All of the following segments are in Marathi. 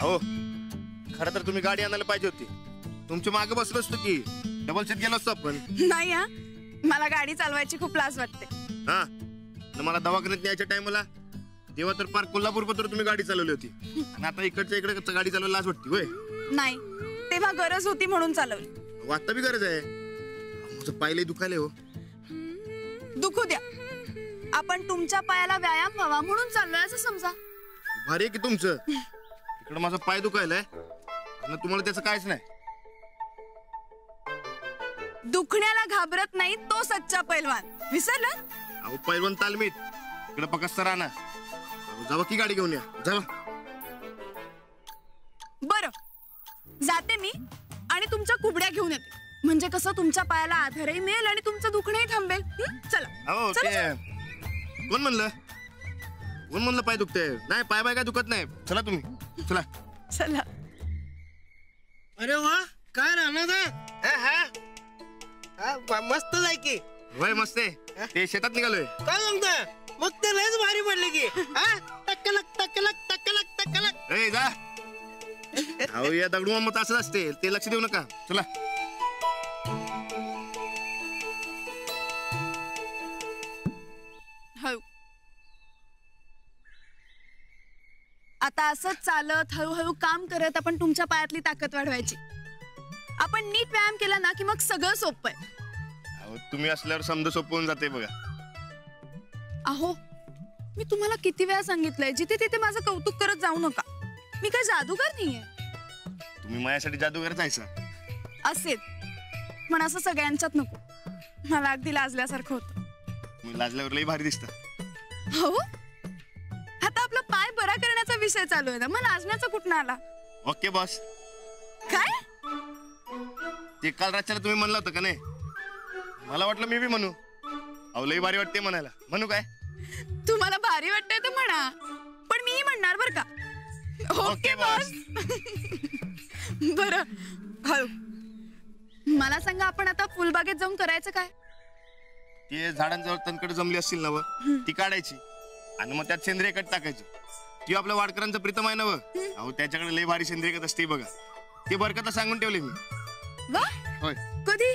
अहो खरं तर तुम्ही गाडी आणायला पाहिजे होती. तुमच्या मागे बसलो असतो की डबल सीट गेलो असतो आपण. नाही हा, मला गाडी चालवायची खूप लाज वाटते. हा, मला दवाखान्यात न्यायच्या टायमाला तेव्हा तर पार कोल्हापूर पत्र तुम्ही गाडी चालवली होती आणि आता इकडच्या इकडे गाडी चालवायला लाज वाटते होय? नाही, तेव्हा गरज होती म्हणून चालवली. आता बी गरज आहे. माझं पायलंही दुखायलंय हो. दुखू द्या, आपण तुमच्या पायाला व्यायाम व्हावा म्हणून चाललोय असं समजा. भारी आहे की तुमचं. इकडं माझा पाय दुखायलाय आणि तुम्हाला त्याचं कायच नाही. दुखण्याला घाबरत नाही तो सच्चा पैलवान. विसरलं? अहो पैलवान तालमीत इकडे पकस्त राहणार. जावा की गाडी घेऊन या. जावा. बरं, जाते मी आणि तुमच्या कुबड्या घेऊन येते. म्हणजे कसं तुमच्या पायाला आधारही मिळेल आणि तुमचं दुखणंही थांबेल. चला. अहो ते कोण म्हणलं? कोण म्हणलं पाय दुखते? नाही, पाय काय दुखत नाही. चला तुम्ही, चला चला. अरे वा, काय राहणार मस्त जाय की. होय मस्त आहे. ते शेतात निघालोय. काय सांगता? मग ते लयच भारी पडले की. टक्कलक टक्कलक टक्कलक टक्कलक. ए जा. अहो या दगडू मत असंच असते, ते लक्ष देऊ नका. चला. हो, आता असंच चालत हळूहळू काम करत आपण तुमच्या पायातली ताकद वाढवायची. आपण नीट व्यायाम केला ना की मग सगळं सोपं आहे. अहो तुम्ही असल्यावर समजा सोपवून जाते बघा. अहो मी तुम्हाला किती वेळा सांगितलंय, जिथे तिथे माझं कौतुक करत जाऊ नका. मी काय जादूगर नाहीये. तुम्ही माझ्यासाठी जादूगर जायचा असेल, पण असं सगळ्यांच्यात नको. मला अगदी लाजल्यासारखं होतं. मी लाजल्यावर लई भारी दिसता. हो, आता आपला पाय बरा करण्याचा विषय चालू आहे ना, मग लाजण्याचा कुठं आला? Okay boss. काय ते काल रातच्याला तुम्ही म्हणलं होतं का नाही? मला वाटलं मी बी म्हणू. अहो लई भारी वाटते म्हणायला. म्हणू काय? तुम्हाला भारी वाटतंय तर म्हणा, पण मी म्हणणार बर का. Okay boss. बरं, हळू. मला सांगा, आपण आता फुलबागेत जाऊन करायचं काय? ते झाडांजवळ तणकडे जमली असतील ना व, ती काढायची आणि मग त्यात सेंद्रिय खत टाकायची. ती आपल्या वाडकरांचा प्रीतम आहे ना व. अहो त्याच्याकडे लई भारी सेंद्रिय खत असते बघा. ते बरकतला सांगून ठेवले मी. वा, होय. कधी?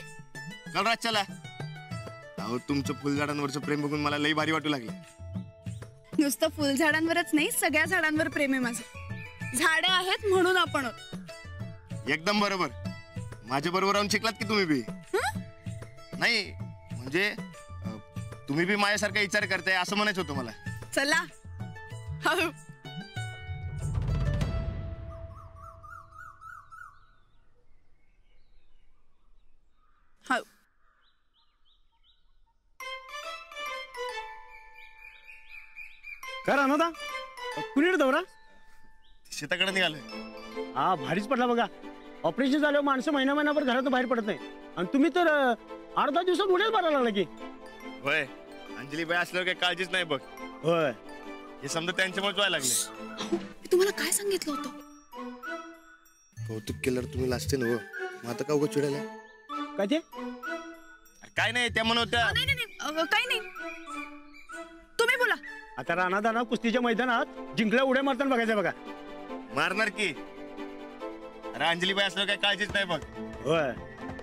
काल रातच्याला. अहो तुमचं फुलझाडांवरचं प्रेम बघून मला लई भारी वाटू लागलं. नुसतं फुलझाडांवरच नाही, सगळ्या झाडांवर प्रेम आहे माझं. झाडे आहेत म्हणून आपण आहोत. एकदम बरोबर. माझ्या बरोबर राहून शिकलात की तुम्ही बी. नाही म्हणजे तुम्ही बी माझ्यासारखा विचार करताय असं म्हणायचं होतं मला. चला हळू. हळू. काय राहणार कुणीकडे दौरा? शेताकडे निघालोय. हा भारीच पडला बघा. ऑपरेशन झाल्यावर माणसं महिनाभर घरातून बाहेर पडत नाही आणि तुम्ही तर 8-10 दिवसात उड्याच मारायला लागला की. होय, अंजलीबाई असल्यावर काही काळजीच नाही बघ. होय, हे समजा त्यांच्यामुळे व्हायला लागले. मी तुम्हाला काय सांगितलं होतं? कौतुक केल्यावर तुम्ही लाजते ना व. मग आता का उगा चिडायला? काय ते? काय नाही, त्या म्हणत होत्या. नाही नाही काही नाही, तुम्ही बोला. आता राणा कुस्तीच्या मैदानात जिंकल्या उड्या मारताना बघायचं बघा. मारणार की. अरे अंजलीबाई असल्यावर काही काळजीच नाही बघ. होय,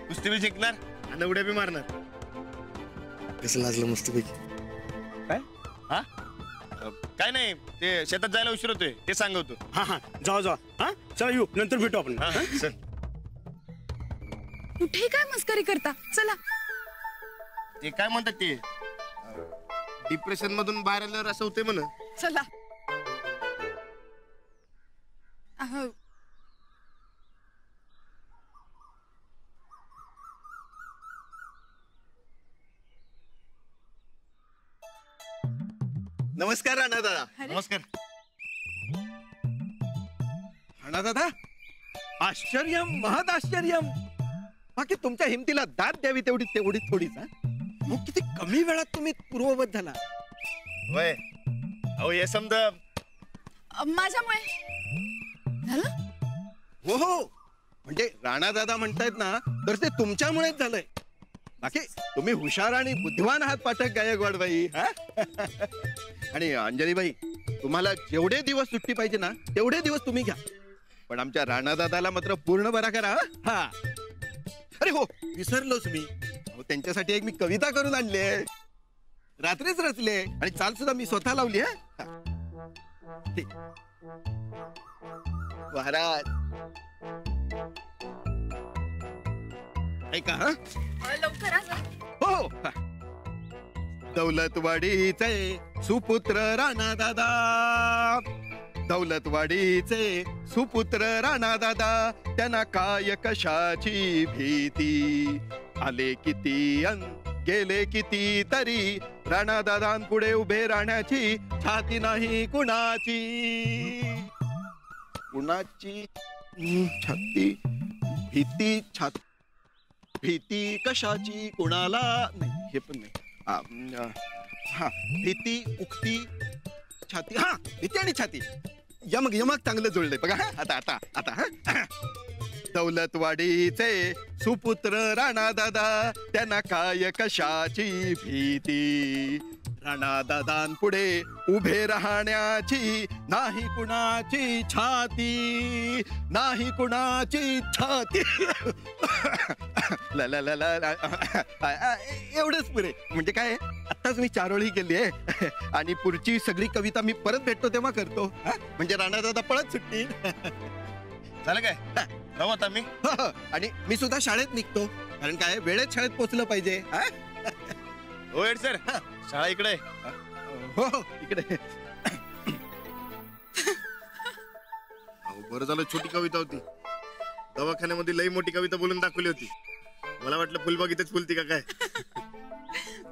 कुस्ती बी जिंकणार आणि उड्या बी मारणार. कसं लाजलं मस्त पैकी. काय? हा काय नाही, ते शेतात जायला उशीर होतोय ते सांगतो. हा जाऊ. हा चला येऊ, नंतर भेटू आपण. चल. कुठे काय मस्करी करता? चला. ते काय म्हणतात ते डिप्रेशन मधून बाहेर आल्यावर असं होते म्हण. चला. अहो नमस्कार राणा दादा. नमस्कार. राणा दादा, आश्चर्यम महद आश्चर्यम. बाकी तुमच्या हिमतीला दाद द्यावी तेवढी थोडीच. मग किती कमी वेळात तुम्ही पूर्ववत झाला. होय, अहो हे समजा माझ्यामुळे झालं. हो, म्हणजे राणा दादा म्हणतायत ना, तर ते तुमच्यामुळेच झालंय. बाकी तुम्ही हुशार आणि बुद्धिमान आहात पाठक गायकवाडबाई. आणि अंजलीबाई, तुम्हाला जेवढे दिवस सुट्टी पाहिजे ना तेवढे दिवस तुम्ही घ्या. पण आमच्या राणा दादाला मात्र पूर्ण बरा करा हं? हा. अरे हो, विसरलोच मी. अहो, त्यांच्यासाठी एक मी कविता करून आणली आहे. रात्रीच रचले आणि चाल सुद्धा मी स्वतः लावली आहे. ठीक. महाराज ऐका हा. लवकर आ जरा. हो हो. हा. दौलतवाडीचे सुपुत्र राणा दादा, दौलतवाडीचे सुपुत्र राणा दादा, त्यांना काय कशाची भीती. आले किती अन गेले किती तरी, राणा दादांपुढे उभे राहण्याची छाती नाही कुणाची. कुणाची छाती भीती, छाती भीती कशाची कुणाला नाही. हे पण नाही. हा भीती उक्ती छाती. हा भीती आणि छाती यमक यमक चांगलं जुळलंय बघा. आता आता आता हा. दौलतवाडीचे सुपुत्र राणा दादा, त्यांना काय कशाची भीती. राणा दादांपुढे उभे राहण्याची नाही कुणाची छाती, नाही कुणाची छाती. ला ला ला ला. एवढंच पुरे. म्हणजे काय, आत्ताच मी चारोळी केली आहे आणि पुढची सगळी कविता मी परत भेटतो तेव्हा करतो. म्हणजे राणा दादा पळत सुटतील. झालं काय जाऊ आता मी. आणि मी सुद्धा शाळेत निघतो, कारण काय वेळेत शाळेत पोहोचलं पाहिजे. हो हेड सर, शाळा इकडे. हो हो इकडे. अहो, बरं झालं छोटी कविता होती. दवाखान्यामध्ये लई मोठी कविता बोलून दाखवली होती. मला वाटलं फुलबाग इथेच फुलती का काय.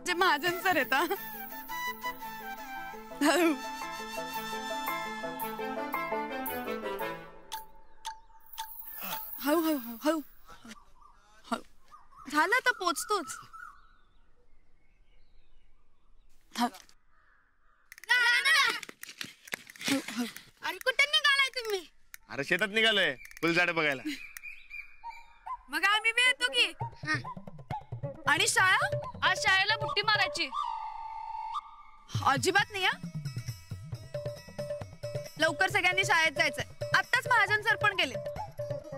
जे महाजन सर आहेत हा. हळू. हळू हळू हळू हळू हळू. झालं तर पोचतोच. अरे कुठे निघालाय तुम्ही? अरे शेतात निघालोय फुलझाडे बघायला. मग आम्ही बी येतो की. आणि शाळा? आज शाळेला बुट्टी मारायची. अजिबात नाही हा. लवकर सगळ्यांनी शाळेत जायचंय. आत्ताच महाजन सर पण गेले.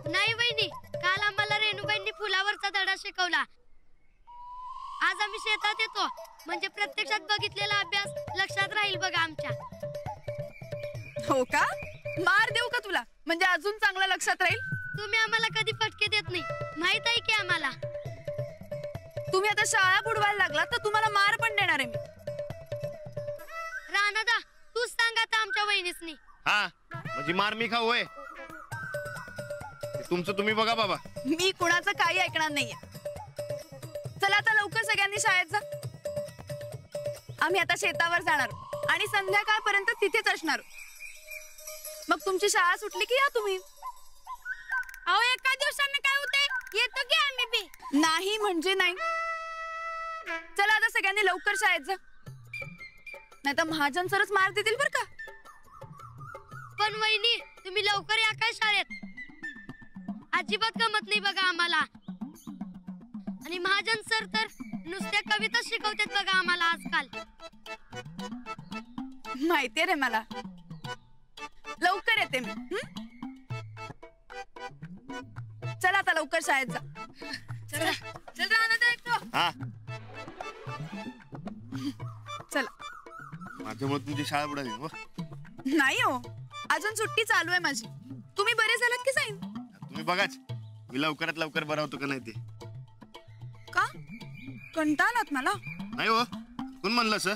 नाही वहिनी, काल आम्हाला रेणुबाईंनी फुलावरचा धडा शिकवला. आज आम्ही शेतात येतो, म्हणजे प्रत्यक्षात बघितलेला अभ्यास लक्षात राहील बघा आमच्या. हो का? मार देऊ का तुला, म्हणजे अजून चांगलं लक्षात राहील. तुम्ही आम्हाला कधी फटके देत नाही, माहित आहे की आम्हाला. तुम्ही आता शाळा बुडवायला लागला तर तुम्हाला मार पण देणार आहे मी. राणादा, तूच सांग आता आमच्या वहिनीसनी. हा म्हणजे मार मी खाऊ होय. तुमचं तुम्ही बघा बाबा. मी कुणाचं काही ऐकणार नाहीये. चला आता लवकर सगळ्यांनी शाळेत जा. आम्ही आता शेतावर जाणार आणि संध्याकाळपर्यंत तिथेच असणार. मग तुमची शाळा सुटली की या तुम्ही. अहो एका दिवसाने काय होते, येतो की आम्ही बी. नाही म्हणजे नाही. चला आता सगळ्यांनी लवकर शाळेत जा, नाही तर महाजन सरच मार देतील बर का. पण वहिनी, तुम्ही लवकर या काय शाळेत. अजिबात गमत नाही बघा आम्हाला. आणि महाजन सर तर नुसत्या कविता शिकवतात बघा आम्हाला आजकाल. माहितीये रे मला. लवकर येते मी. चला आता लवकर शाळेत जा. चला चल राहणार ऐकतो. हा चला. माझ्यामुळे तुमची शाळा बुडाली हो. नाही हो, अजून सुट्टी चालू आहे माझी. तुम्ही बरे झालात की जाईन. तुम्ही बघाच मी लवकरात लवकर बरा होतो का नाही ते. का कंटाळलात मला? नाही हो, कोण म्हणलं सर.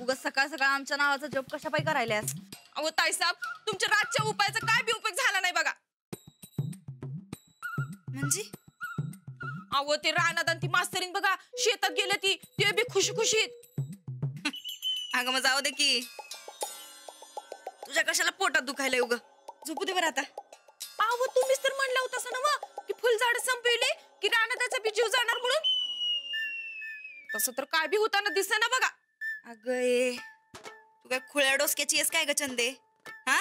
उगाच सकाळ सकाळ आमच्या नावाचा जॉब कशा पाई करायल्यास. अहो ताईसाहेब, तुमच्या रातच्या उपायाचा काय बी उपयोग झाला नाही बघा. म्हणजे अहो ते रानात आणि ती मास्तरीन बघा शेतात गेले ती ते बी खुशी खुशीत. अगं मग जाऊ दे की, तुझ्या कशाला पोटात दुखायला उग, झोपू दे बरं आता. अहो तुम्हीच तर म्हणला होता ना की फुलझाड संपवले की रानाचा बी जीव जाणार म्हणून. तसं तर काय बी होताना दिसेना बघा. अगं तू काय खुळ्या डोसक्याची आहेस काय ग चंदे? हा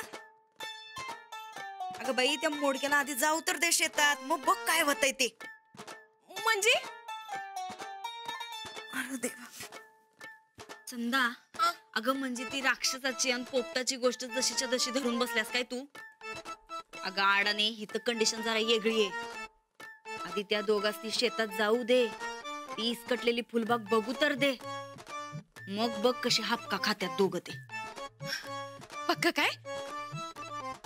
अगं बाई, त्या मोडक्याला आधी जाऊ तर दे शेतात, मग बघ काय होतंय ते. म्हणजे अरे देवा चंदा, अगं म्हणजे ती राक्षसाची आणि पोपटाची गोष्ट जशीच्या तशी धरून बसल्यास काय तू? अगं आडाने ही तर कंडिशन जरा वेगळी आहे. आधी त्या दोघांस ती शेतात जाऊ दे, ती इसकटलेली फुलबाग बघू तर दे, मग बघ कशी हापका खात्यात दोघं ते. पक्क काय?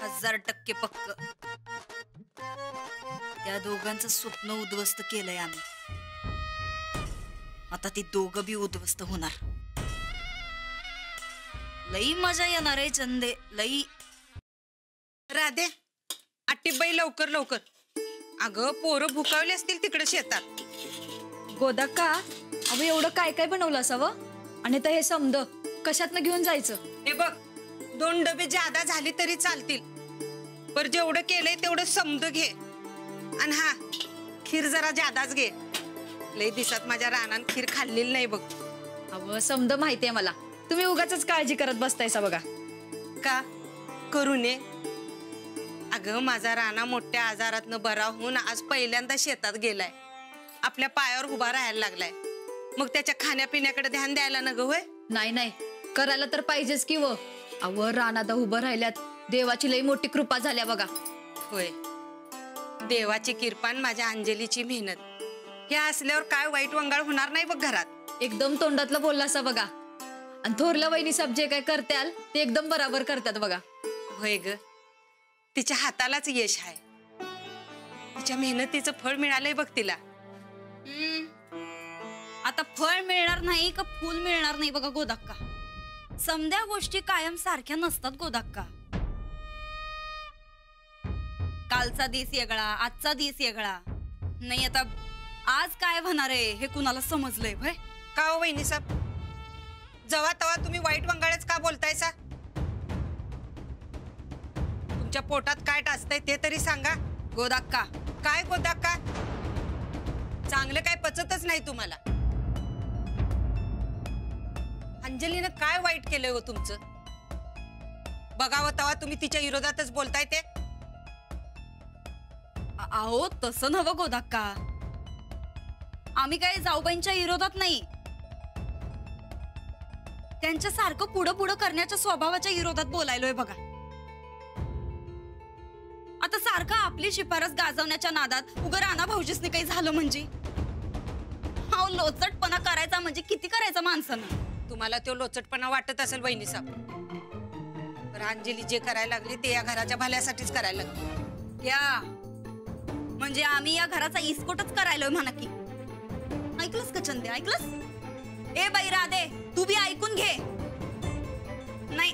1000% पक्क. त्या दोघांचं स्वप्न उद्ध्वस्त केलंय आम्ही. आता ती दोघं बी उद्ध्वस्त होणार. लई मजा येणार आहे चंदे, लई. राधे, आटीबाई लवकर लवकर. अगं पोरं भुकावले असतील तिकडे शेतात. गोदाक्का, अहो एवढं काय काय बनवलं असावं, आणि तर हे समद कशातनं घेऊन जायचं? हे बघ, 2 डबे जादा झाली तरी चालतील, पर जेवढं केलंय तेवढं समद घे. आणि हा, खीर जरा जादाच घे. लई दिवसात माझ्या रानात खीर खाल्लेली नाही बघ. अहो समद माहितीये मला, तुम्ही उगाच काळजी करत बसतायसा बघा. का करू नये? अगं माझा राणा मोठ्या आजारातनं बरा होऊन आज पहिल्यांदा शेतात गेलाय, आपल्या पायावर उभा राहायला लागलाय. मग त्याच्या खाण्यापिण्याकडे ध्यान द्यायला न ग? होय, नाही नाही, करायला तर पाहिजेच की. व अहो रानादा उभं राहिल्यात, देवाची लई मोठी कृपा झाल्या बघा. होय, देवाची किरपान माझ्या अंजलीची मेहनत, हे असल्यावर काय वाईट वंगाळ होणार नाही बघ घरात. एकदम तोंडातलं बोललासा बघा. आणि थोरल्या वहिनी साहेब जे काय करत्याल ते एकदम बराबर करतात बघा. होय ग, तिच्या हातालाच यश आहे, तिच्या मेहनतीचं फळ मिळालंय बघ तिला. आता फळ मिळणार नाही का फूल मिळणार नाही बघा गोदाक्का. समद्या गोष्टी कायम सारख्या नसतात गोदाक्का. कालचा दिस वेगळा, आजचा दिस वेगळा. नाही आता आज काय होणार आहे हे कुणाला समजलंय भय? का हो वहिनी साहेब, जवा तवा तुम्ही वाईट वंगाळच का बोलतायसा? तुमच्या पोटात काय टाचतंय ते तरी सांगा. गोदाक्का, काय गोदाक्का? चांगलं काय पचतच नाही तुम्हाला. अंजलीनं काय वाईट केलंय हो तुमचं? बघावं तवा तुम्ही तिच्या विरोधातच बोलताय ते. अहो तसं नवं गोदाक्का, आम्ही काय जाऊबाईंच्या विरोधात नाही, त्यांच्या सारखं पुढं पुढं करण्याच्या स्वभावाच्या विरोधात बोलायलोय बघा. आता सारखं आपली शिफारस गाजवण्याच्या नादात उगा राणा भाऊजीसनी काही झालं म्हणजे हा लोचटपणा करायचा म्हणजे किती करायचा माणसानं. तुम्हाला तो लोचटपणा वाटत असेल वहिनी साहेब, तर अंजली जे करायला लागली ते या घराच्या भल्यासाठीच करायला लागली. या म्हणजे आम्ही या घराचा इस्कोटच करायलोय म्हणा की. ऐकलंस का चंदे, ऐकलंस? ए बाई राधे, तू बी ऐकून घे. नाही,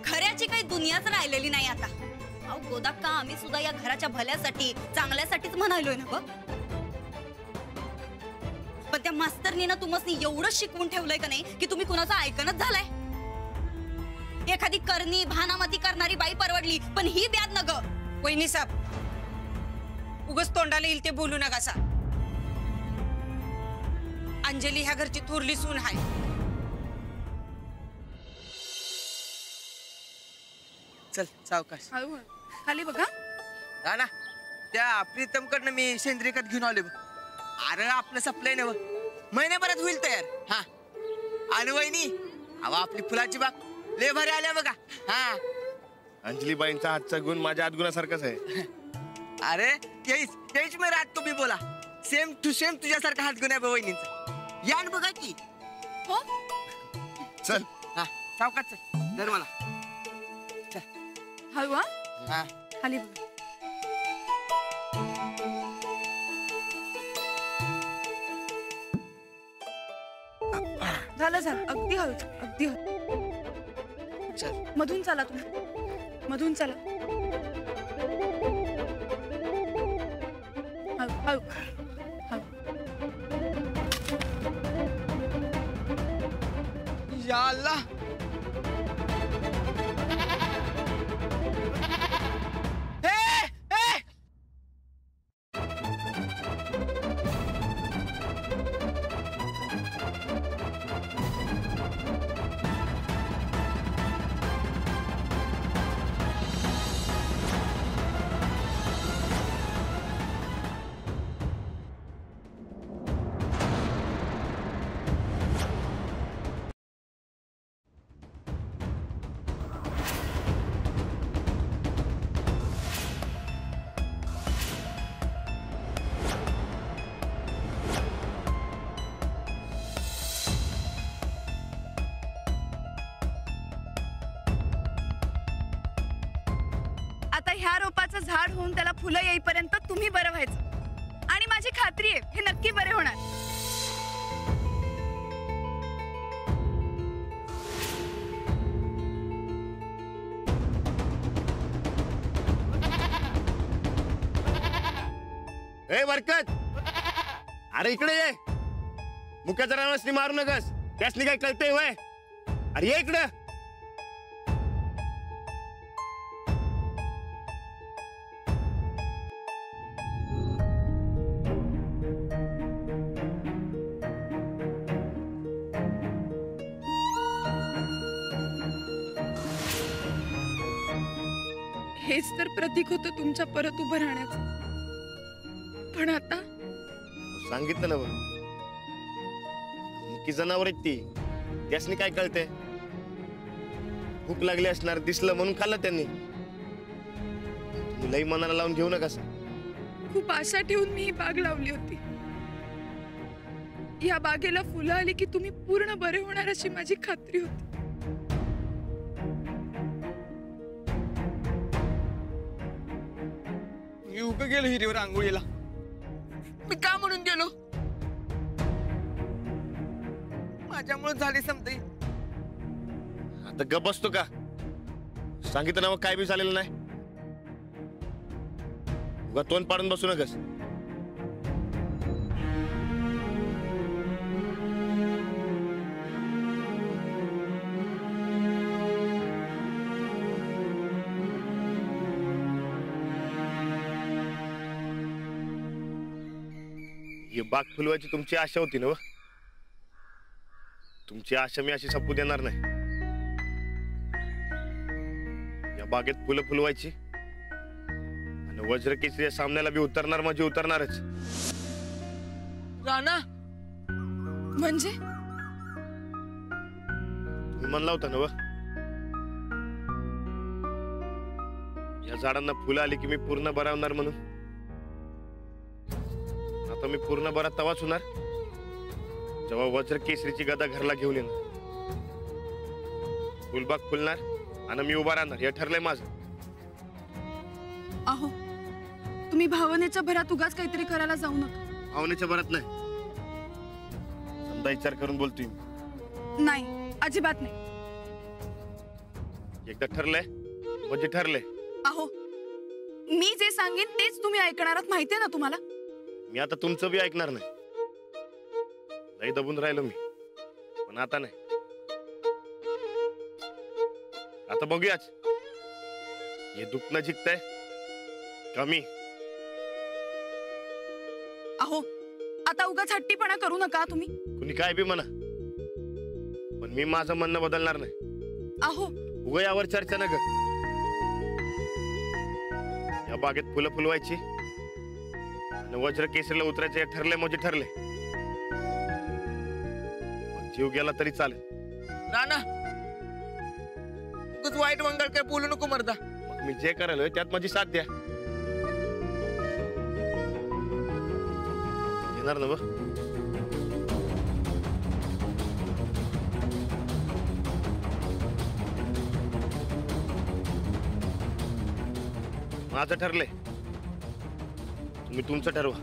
खऱ्याची काही दुनियाच राहिलेली नाही आता. अहो गोदाक्का, आम्ही सुद्धा या घराच्या भल्यासाठी चांगल्यासाठीच म्हणालोय ना बघ. पण त्या मास्तरनीनं तुम्हाला एवढं शिकवून ठेवलंय का नाही की तुम्ही कुणाचं ऐकणच झालाय. एखादी करणी भानामती करणारी बाई परवडली, पण ही ब्याद न ग. वहिनी साहेब, उगच तोंडाला येईल ते बोलू नका सा. अंजली ह्या घरची थोरली सून आहे. चल सावकाश. खाली बघा. ना त्या प्रीतमकडनं मी सेंद्रिय खत घेऊन आले. अरे आपलं सप्लाय नव महिन्याभरात होईल तयार. हा, आणि वहिनी, अहो आपली फुलाची बाग लय भारी आल्या बघा. हा, अंजलीबाईंचा हातचा गुण माझ्या हातगुणासारखाच आहे. अरे तेच मी रात तुम्ही बोला, सेम टू सेम तुझ्यासारखा हातगुण आहे वहिनींचा. यान बघा की. हो, चल. हा सावकाश चल, धर मला. हळू हा. हा, खाली बघा. झालं झालं, अगदी हळू, अगदी हळू. चल. मधून चला तुम्ही, मधून चला. हळू हळू हळू. या अल्लाह. आता ह्या रोपाचं झाड होऊन त्याला फुलं येईपर्यंत तुम्ही बरं व्हायचं आणि माझी खात्री आहे हे नक्की बरे होणार. ए बरकत, अरे इकडे ये. मुक्याच्या रानासनी मारू नकस, त्यासनी काय कळतंय वय? अरे ये इकडे. हेच तर प्रतीक होतं तुमच्या परत उभं राहण्याचं. पण आता सांगितलं ना बघ, की जनावर आहेत ती, त्यासनी काय कळते? भूक लागली असणार, दिसलं म्हणून खाल्लं त्यांनी. तुलाही मनाला लावून घेऊ नका. खूप आशा ठेवून मी ही बाग लावली होती. या बागेला फुलं आली की तुम्ही पूर्ण बरे होणार अशी माझी खात्री होती. मी उभं गेलो हिरीवर आंघोळीला. मी का म्हणून गेलो? माझ्यामुळे झाले समजे. आता गप बसतो का? सांगितलं ना मग, काय बी झालेलं नाही. उगा तोंड पाडून बसू नकस. ही बाग फुलवायची तुमची आशा होती ना? तुमची आशा मी अशी संपू देणार नाही. या बागेत फुलं फुलवायची आणि वज्र केसरी सामन्याला बी उतरणार म्हणजे उतरणारच. राणा म्हणजे तुम्ही म्हणला होता ना, या झाडांना फुलं आली की मी पूर्ण बरा होणार म्हणून. आता मी पूर्ण बरा तवाच होणार जेव्हा वज्र केसरीची गदा घरला घेऊन येणार. फुलबाग फुलणार आणि मी उभा राहणार, हे ठरलंय माझं. अहो, तुम्ही भावनेच्या भरात उगाच काहीतरी करायला जाऊ नका. भावनेच्या भरात नाही, समजा विचार करून बोलतोय. नाही, अजिबात नाही. एकदा ठरलंय म्हणजे ठरलंय. अहो, मी जे सांगेन तेच तुम्ही ऐकणार आहात, माहितीये ना तुम्हाला. मी आता तुमचं बी ऐकणार नाही. लई दबून राहिलो मी, पण आता नाही. आता बघूयाच हे दुखणं जिंकतंय कमी. अहो, आता उगाच हट्टीपणा करू नका तुम्ही. कुणी काय बी म्हणा, पण मी माझं म्हणणं बदलणार नाही. अहो, उगा यावर चर्चा न ग. या बागेत फुलं फुलवायची आणि वज्र केसरीला उतरायचे ठरले म्हणजे ठरले. जीव गेला तरी चालेल. राणा उगाच वाईट मंगळ काय बोलू नको मर्दा. मग मी जे करायलोय त्यात माझी साथ द्या. येणार ना? माझं ठरलंय, तुम्ही तुमचं ठरवा.